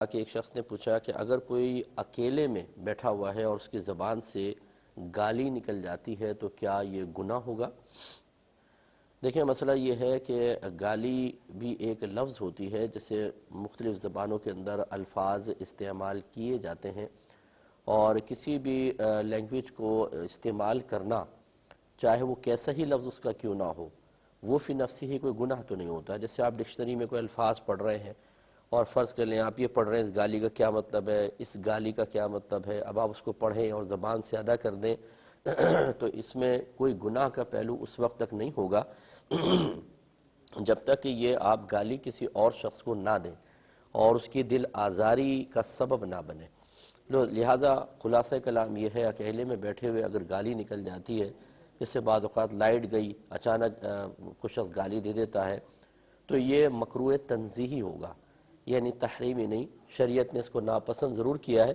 کہ ایک شخص نے پوچھا کہ اگر کوئی اکیلے میں بیٹھا ہوا ہے اور اس کی زبان سے گالی نکل جاتی ہے تو کیا یہ گناہ ہوگا؟ دیکھیں، مسئلہ یہ ہے کہ گالی بھی ایک لفظ ہوتی ہے جسے مختلف زبانوں کے اندر الفاظ استعمال کیے جاتے ہیں، اور کسی بھی لینگویج کو استعمال کرنا، چاہے وہ کیسا ہی لفظ اس کا کیوں نہ ہو، وہ فی نفسی ہی کوئی گناہ تو نہیں ہوتا۔ جیسے آپ ڈکشنری میں کوئی الفاظ پڑھ رہے ہیں اور فرض کر لیں آپ یہ پڑھ رہے ہیں اس گالی کا کیا مطلب ہے، اس گالی کا کیا مطلب ہے، اب آپ اس کو پڑھیں اور زبان سے ادا کر دیں تو اس میں کوئی گناہ کا پہلو اس وقت تک نہیں ہوگا جب تک کہ یہ آپ گالی کسی اور شخص کو نہ دیں اور اس کی دل آزاری کا سبب نہ بنے۔ لہٰذا خلاصہ کلام یہ ہے، اکیلے میں بیٹھے ہوئے اگر گالی نکل جاتی ہے، جس سے بعض اوقات لائٹ گئی، اچانک کچھ شخص گالی دے دیتا ہے، تو یہ مکروہ تنزیہی ہوگا، یعنی تحریمی نہیں۔ شریعت نے اس کو ناپسند ضرور کیا ہے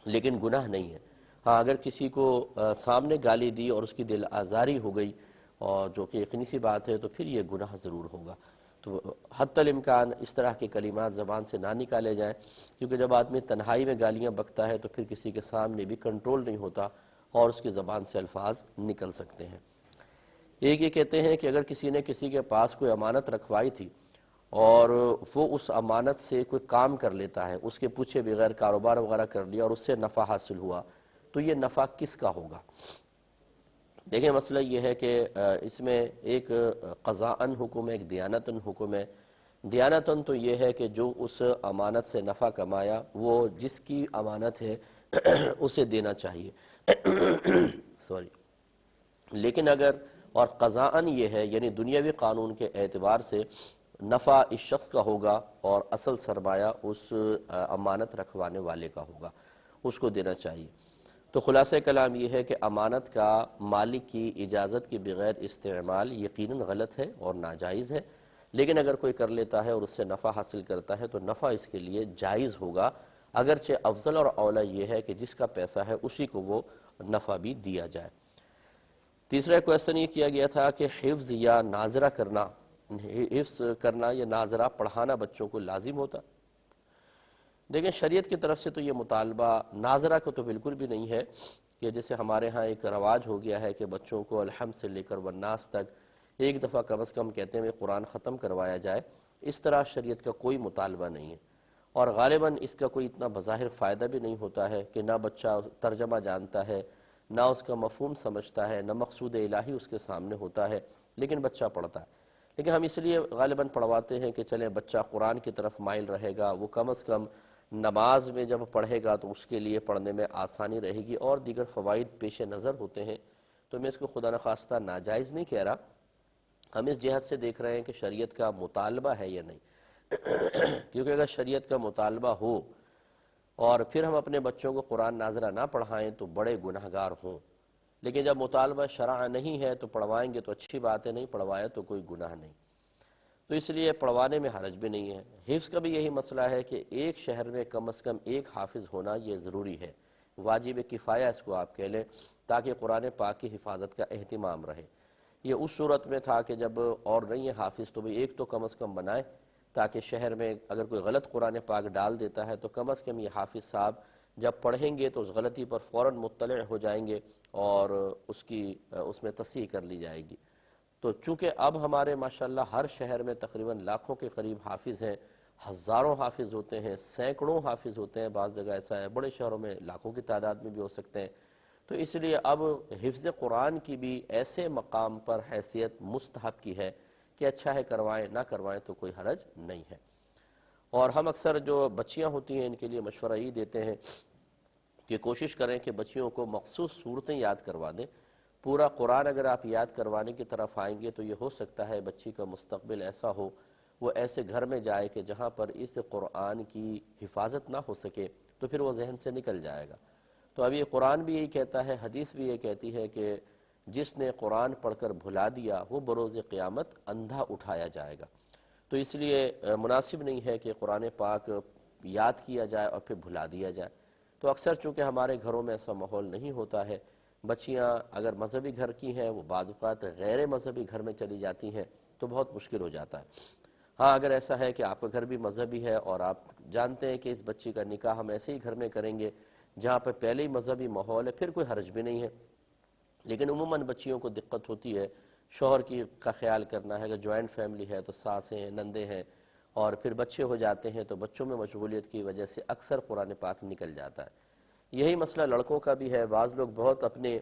لیکن گناہ نہیں ہے۔ ہاں، اگر کسی کو سامنے گالی دی اور اس کی دل آزاری ہو گئی، اور جو کہ یقینی سی بات ہے، تو پھر یہ گناہ ضرور ہوگا۔ تو حتی الامکان اس طرح کے کلمات زبان سے نہ نکالے جائیں، کیونکہ جب آدمی تنہائی میں گالیاں بکتا ہے تو پھر کسی کے سامنے بھی کنٹرول نہیں ہوتا اور اس کی زبان سے الفاظ نکل سکتے ہیں۔ ایک یہ کہتے ہیں کہ اگر کسی نے کسی کے پاس کوئی امانت رکھوائی تھی اور وہ اس امانت سے کوئی کام کر لیتا ہے، اس کے پوچھے بغیر کاروبار وغیرہ کر لیا اور اس سے نفع حاصل ہوا، تو یہ نفع کس کا ہوگا؟ دیکھیں، مسئلہ یہ ہے کہ اس میں ایک قضاءً حکم ہے، ایک دیانتاً حکم ہے۔ دیانتاً تو یہ ہے کہ جو اس امانت سے نفع کمایا وہ جس کی امانت ہے اسے دینا چاہیے سوری۔ لیکن اگر اور قضاءً یہ ہے، یعنی دنیاوی قانون کے اعتبار سے نفع اس شخص کا ہوگا اور اصل سرمایہ اس امانت رکھوانے والے کا ہوگا، اس کو دینا چاہیے۔ تو خلاصہ کلام یہ ہے کہ امانت کا مالک کی اجازت کے بغیر استعمال یقیناً غلط ہے اور ناجائز ہے، لیکن اگر کوئی کر لیتا ہے اور اس سے نفع حاصل کرتا ہے تو نفع اس کے لیے جائز ہوگا، اگرچہ افضل اور اولیٰ یہ ہے کہ جس کا پیسہ ہے اسی کو وہ نفع بھی دیا جائے۔ تیسرا کویسچن یہ کیا گیا تھا کہ حفظ یا ناظرہ کرنا یا ناظرہ پڑھانا بچوں کو لازم ہوتا؟ دیکھیں، شریعت کی طرف سے تو یہ مطالبہ ناظرہ کو تو بالکل بھی نہیں ہے، کہ جیسے ہمارے ہاں ایک رواج ہو گیا ہے کہ بچوں کو الحمد سے لے کر والناس تک ایک دفعہ کم از کم کہتے ہیں قرآن ختم کروایا جائے۔ اس طرح شریعت کا کوئی مطالبہ نہیں ہے، اور غالباً اس کا کوئی اتنا بظاہر فائدہ بھی نہیں ہوتا ہے کہ نہ بچہ ترجمہ جانتا ہے، نہ اس کا مفہوم سمجھتا ہے، نہ مقصود الہی اس کے سامنے ہوتا ہے، لیکن بچہ پڑھتا ہے۔ لیکن ہم اس لیے غالباً پڑھواتے ہیں کہ چلیں بچہ قرآن کی طرف مائل رہے گا، وہ کم از کم نماز میں جب پڑھے گا تو اس کے لیے پڑھنے میں آسانی رہے گی، اور دیگر فوائد پیش نظر ہوتے ہیں۔ تو میں اس کو خدا نخواستہ ناجائز نہیں کہہ رہا، ہم اس جہت سے دیکھ رہے ہیں کہ شریعت کا مطالبہ ہے یا نہیں کیونکہ اگر شریعت کا مطالبہ ہو اور پھر ہم اپنے بچوں کو قرآن ناظرہ نہ پڑھائیں تو بڑے گناہگار ہوں، لیکن جب مطالبہ شرع نہیں ہے تو پڑھوائیں گے تو اچھی بات ہے، نہیں پڑھوایا تو کوئی گناہ نہیں، تو اس لیے پڑھوانے میں حرج بھی نہیں ہے۔ حفظ کا بھی یہی مسئلہ ہے کہ ایک شہر میں کم از کم ایک حافظ ہونا یہ ضروری ہے، واجب کفایہ اس کو آپ کہہ لیں، تاکہ قرآن پاک کی حفاظت کا اہتمام رہے۔ یہ اس صورت میں تھا کہ جب اور نہیں ہے حافظ تو بھی ایک تو کم از کم بنائے، تاکہ شہر میں اگر کوئی غلط قرآن پاک ڈال دیتا ہے تو کم از کم یہ حافظ صاحب جب پڑھیں گے تو اس غلطی پر فوراً مطلع ہو جائیں گے اور اس میں تصحیح کر لی جائے گی۔ تو چونکہ اب ہمارے ماشاءاللہ ہر شہر میں تقریباً لاکھوں کے قریب حافظ ہیں، ہزاروں حافظ ہوتے ہیں، سینکڑوں حافظ ہوتے ہیں، بعض جگہ ایسا ہے بڑے شہروں میں لاکھوں کی تعداد میں بھی ہو سکتے ہیں، تو اس لیے اب حفظ قرآن کی بھی ایسے مقام پر حیثیت مستحب کی ہے کہ اچھا ہے کروائیں، نہ کروائیں تو کوئی حرج نہیں ہے۔ اور ہم اکثر جو بچیاں ہوتی ہیں ان کے لیے مشورہ یہ دیتے ہیں کہ کوشش کریں کہ بچیوں کو مخصوص صورتیں یاد کروا دیں۔ پورا قرآن اگر آپ یاد کروانے کی طرف آئیں گے تو یہ ہو سکتا ہے بچی کا مستقبل ایسا ہو، وہ ایسے گھر میں جائے کہ جہاں پر اس قرآن کی حفاظت نہ ہو سکے، تو پھر وہ ذہن سے نکل جائے گا۔ تو اب یہ قرآن بھی یہی کہتا ہے، حدیث بھی یہ کہتی ہے کہ جس نے قرآن پڑھ کر بھلا دیا وہ بروز قیامت اندھا اٹھایا جائے گا۔ تو اس لیے مناسب نہیں ہے کہ قرآن پاک یاد کیا جائے اور پھر بھلا دیا جائے۔ تو اکثر چونکہ ہمارے گھروں میں ایسا ماحول نہیں ہوتا ہے، بچیاں اگر مذہبی گھر کی ہیں وہ بعض اوقات غیر مذہبی گھر میں چلی جاتی ہیں تو بہت مشکل ہو جاتا ہے۔ ہاں اگر ایسا ہے کہ آپ کا گھر بھی مذہبی ہے اور آپ جانتے ہیں کہ اس بچی کا نکاح ہم ایسے ہی گھر میں کریں گے جہاں پہ پہلے ہی مذہبی ماحول ہے، پھر کوئی حرج بھی نہیں ہے۔ لیکن عموماً بچیوں کو دقت ہوتی ہے شوہر کا خیال کرنا ہے، اگر جوائنٹ فیملی ہے تو ساسیں ہیں، نندے ہیں، اور پھر بچے ہو جاتے ہیں تو بچوں میں مشغولیت کی وجہ سے اکثر قرآن پاک نکل جاتا ہے۔ یہی مسئلہ لڑکوں کا بھی ہے، بعض لوگ بہت اپنے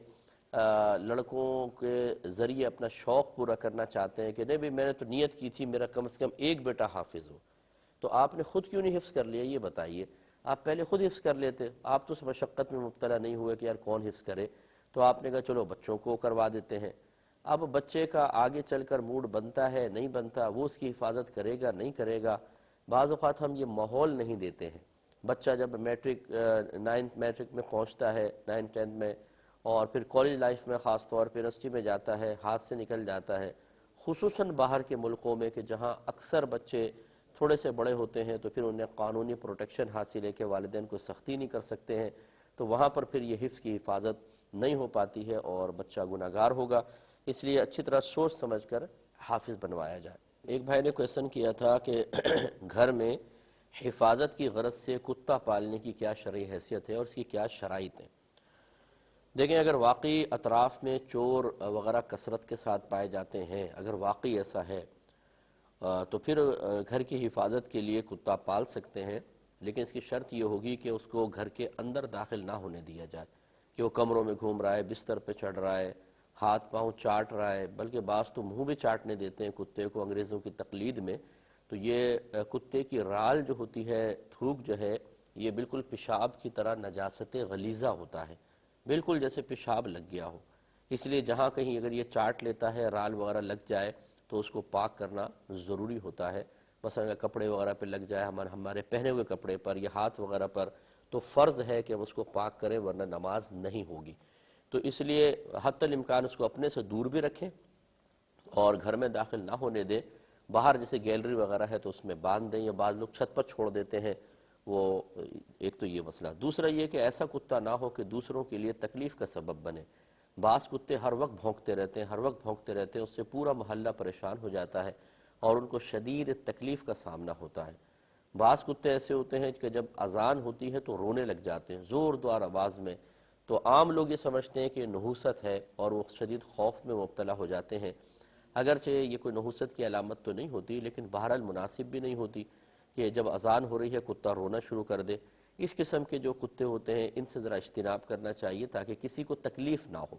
لڑکوں کے ذریعے اپنا شوق پورا کرنا چاہتے ہیں کہ نہیں بھی میں نے تو نیت کی تھی میرا کم سے کم ایک بیٹا حافظ ہو، تو آپ نے خود کیوں نہیں حفظ کر لیا یہ بتائیے؟ آپ پہلے خود حفظ کر لیتے، آپ تو اس مشقت میں مبتلا نہیں ہوئے کہ یار کون حفظ کرے، تو آپ نے کہا چلو بچوں کو کروا دیتے ہیں۔ اب بچے کا آگے چل کر موڈ بنتا ہے نہیں بنتا، وہ اس کی حفاظت کرے گا نہیں کرے گا، بعض اوقات ہم یہ ماحول نہیں دیتے ہیں۔ بچہ جب میٹرک میں پہنچتا ہے، 9th 10th میں، اور پھر کالج لائف میں خاص طور پہ یونیورسٹی میں جاتا ہے، ہاتھ سے نکل جاتا ہے، خصوصاً باہر کے ملکوں میں کہ جہاں اکثر بچے تھوڑے سے بڑے ہوتے ہیں تو پھر انہیں قانونی پروٹیکشن حاصل ہے کہ والدین کو سختی نہیں کر سکتے ہیں، تو وہاں پر پھر یہ حفظ کی حفاظت نہیں ہو پاتی ہے اور بچہ گناہگار ہوگا۔ اس لیے اچھی طرح سوچ سمجھ کر حافظ بنوایا جائے۔ ایک بھائی نے کویشچن کیا تھا کہ گھر میں حفاظت کی غرض سے کتا پالنے کی کیا شرعی حیثیت ہے اور اس کی کیا شرائط ہیں؟ دیکھیں اگر واقعی اطراف میں چور وغیرہ کثرت کے ساتھ پائے جاتے ہیں، اگر واقعی ایسا ہے تو پھر گھر کی حفاظت کے لیے کتا پال سکتے ہیں، لیکن اس کی شرط یہ ہوگی کہ اس کو گھر کے اندر داخل نہ ہونے دیا جائے کہ وہ کمروں میں گھوم رہا ہے، بستر پہ چڑھ رہا ہے، ہاتھ پاؤں چاٹ رہا ہے، بلکہ بعض تو منہ بھی چاٹنے دیتے ہیں کتے کو انگریزوں کی تقلید میں۔ تو یہ کتے کی رال جو ہوتی ہے، تھوک جو ہے، یہ بالکل پیشاب کی طرح نجاست غلیظہ ہوتا ہے، بالکل جیسے پیشاب لگ گیا ہو۔ اس لیے جہاں کہیں اگر یہ چاٹ لیتا ہے، رال وغیرہ لگ جائے تو اس کو پاک کرنا ضروری ہوتا ہے۔ مثلا اگر کپڑے وغیرہ پہ لگ جائے، ہمارے پہنے ہوئے کپڑے پر یا ہاتھ وغیرہ پر، تو فرض ہے کہ ہم اس کو پاک کریں ورنہ نماز نہیں ہوگی۔ تو اس لیے حتی الامکان اس کو اپنے سے دور بھی رکھیں اور گھر میں داخل نہ ہونے دیں۔ باہر جیسے گیلری وغیرہ ہے تو اس میں باندھ دیں، یا بعض لوگ چھت پر چھوڑ دیتے ہیں، وہ ایک تو یہ مسئلہ۔ دوسرا یہ کہ ایسا کتا نہ ہو کہ دوسروں کے لیے تکلیف کا سبب بنے۔ بعض کتے ہر وقت بھونکتے رہتے ہیں، ہر وقت بھونکتے رہتے ہیں، اس سے پورا محلہ پریشان ہو جاتا ہے اور ان کو شدید تکلیف کا سامنا ہوتا ہے۔ بعض کتے ایسے ہوتے ہیں کہ جب اذان ہوتی ہے تو رونے لگ جاتے ہیں زوردار آواز میں، تو عام لوگ یہ سمجھتے ہیں کہ یہ نحوست ہے اور وہ شدید خوف میں مبتلا ہو جاتے ہیں۔ اگرچہ یہ کوئی نحوست کی علامت تو نہیں ہوتی، لیکن بہرحال مناسب بھی نہیں ہوتی کہ جب اذان ہو رہی ہے کتا رونا شروع کر دے۔ اس قسم کے جو کتے ہوتے ہیں ان سے ذرا اجتناب کرنا چاہیے تاکہ کسی کو تکلیف نہ ہو۔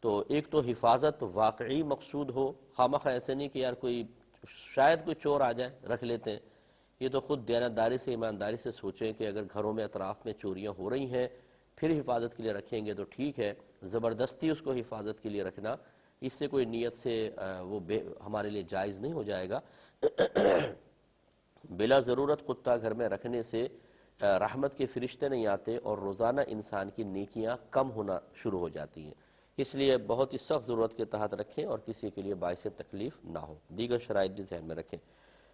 تو ایک تو حفاظت واقعی مقصود ہو، خواہ ایسے نہیں کہ یار کوئی شاید کوئی چور آ جائے رکھ لیتے ہیں۔ یہ تو خود دیانتداری سے ایمانداری سے سوچیں کہ اگر گھروں میں اطراف میں چوریاں ہو رہی ہیں پھر حفاظت کے لیے رکھیں گے تو ٹھیک ہے، زبردستی اس کو حفاظت کے لیے رکھنا اس سے کوئی نیت سے وہ ہمارے لیے جائز نہیں ہو جائے گا۔ بلا ضرورت کتا گھر میں رکھنے سے رحمت کے فرشتے نہیں آتے اور روزانہ انسان کی نیکیاں کم ہونا شروع ہو جاتی ہیں۔ اس لیے بہت ہی سخت ضرورت کے تحت رکھیں اور کسی کے لیے باعث تکلیف نہ ہو۔ دیگر شرائط بھی ذہن میں رکھیں۔